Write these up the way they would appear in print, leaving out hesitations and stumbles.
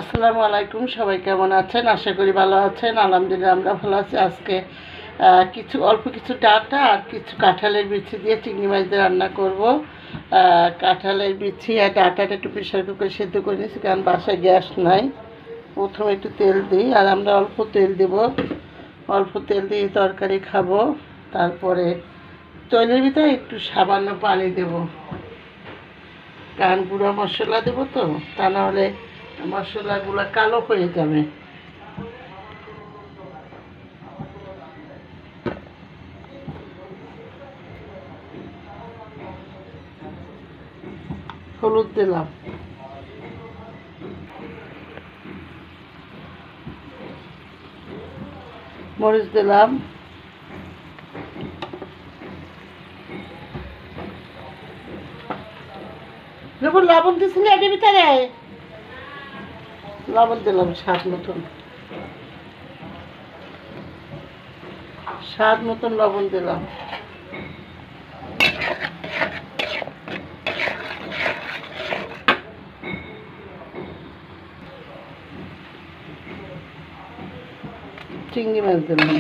আসসালামু আলাইকুম। সবাই কেমন আছেন? আশা করি ভালো আছেন। আলহামদুলিল্লাহ আমরা ভালো আছি। আজকে অল্প কিছু ডাঁটা আর কিছু কাঁঠালের বিচি দিয়ে চিংড়ি মাছ দিয়ে রান্না করব। কাঁঠালের বিচি আর ডাঁটাটা একটু প্রেশার কুকারে সেদ্ধ করে নিয়েছি, কারণ বাসায় গ্যাস নাই। প্রথমে একটু তেল দিই, আর আমরা অল্প তেল দেব। অল্প তেল দিয়ে তরকারি খাবো। তারপরে তেলের ভিতরে একটু সামান্য পানি দেব, কারণ গুঁড়ো মশলা দেবো তো, তা নাহলে মশলাগুলো কালো হয়ে যাবে। হলুদ দিলাম, মরিচ দিলাম, লবণ দিচ্ছিল এর ভিতরে, লবণ দিলাম স্বাদ মতন লবণ দিলাম। চিংড়ি মাছ দিলাম,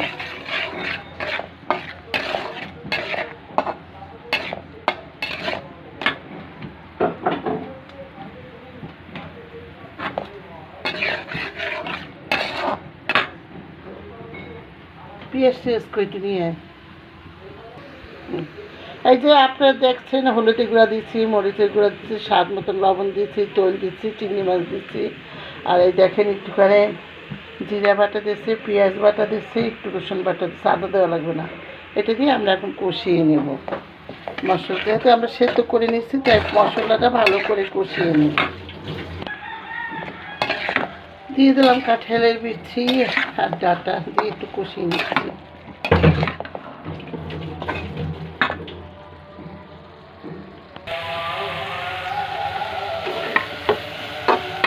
পেঁয়াজ কেটে নিয়ে। এই যে আপনারা দেখছেন, হলুদের গুঁড়া দিচ্ছি, মরিচের গুঁড়া দিচ্ছি, স্বাদ মতন লবণ দিচ্ছি, তেল দিচ্ছি, চিংড়ি মাছ দিচ্ছি, আর এই দেখেন একটুখানি জিরা বাটা দিচ্ছি, পেঁয়াজ বাটা দিচ্ছি, একটু রসুন বাটা দিচ্ছি, আদা দেওয়া লাগবে না। এটা দিয়ে আমরা এখন কষিয়ে নেব মশলা। যেহেতু আমরা সেদ্ধ করে নিচ্ছি, তাই মশলাটা ভালো করে কষিয়ে নেব। দিয়ে দিলাম কাঁঠালের বিচি আর ডাঁটা দিয়ে একটু কষিয়ে নিচ্ছি।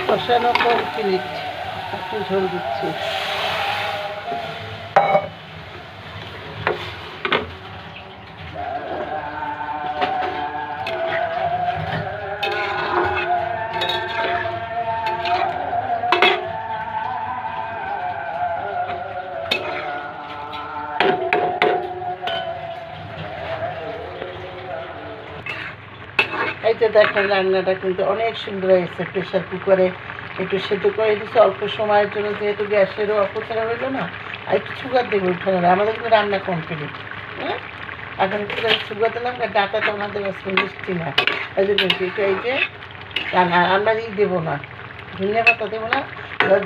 কষানো কমপ্লিট, একটু ঝোল দিচ্ছি। এই যে দেখেন, রান্নাটা কিন্তু অনেক সুন্দর হয়েছে। প্রেশার কুকারে একটু সেদ্ধ করে দিচ্ছে অল্প সময়ের জন্য, যেহেতু গ্যাসেরও অপচয় হইলো না। আর একটু সুগার দেবো উঠানো, আমাদের কিন্তু রান্না কমপ্লিট। হ্যাঁ, এখন একটু সুগার দিলাম, ডাটাটা আমাদের আজকে মিষ্টি না, এই যে একটু এই যে আমরা দেবো না, ধনিয়া পাতা দেবো না।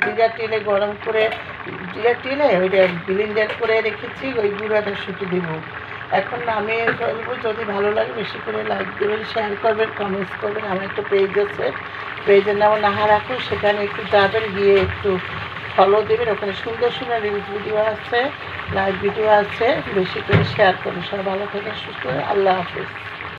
জিরা তেলে গরম করে, জিরা তেলে ওইটা ব্লেন্ডার করে রেখেছি, ওই গুঁড়াটা শুধু দেবো। এখন নামিয়ে ফেলবো। যদি ভালো লাগে বেশি করে লাইক দেবেন, শেয়ার করবেন, কমেন্টস করবেন। আমার একটা পেজ আছে, পেজের নাম নাহা রাখুন, সেখানে একটু যাবেন, গিয়ে একটু ফলো দেবেন। ওখানে সুন্দর সুন্দর রিলস ভিডিও আছে, লাইভ ভিডিও আছে। বেশি করে শেয়ার করবেন। সবাই ভালো থাকেন, সুস্থ। আল্লাহ হাফিজ।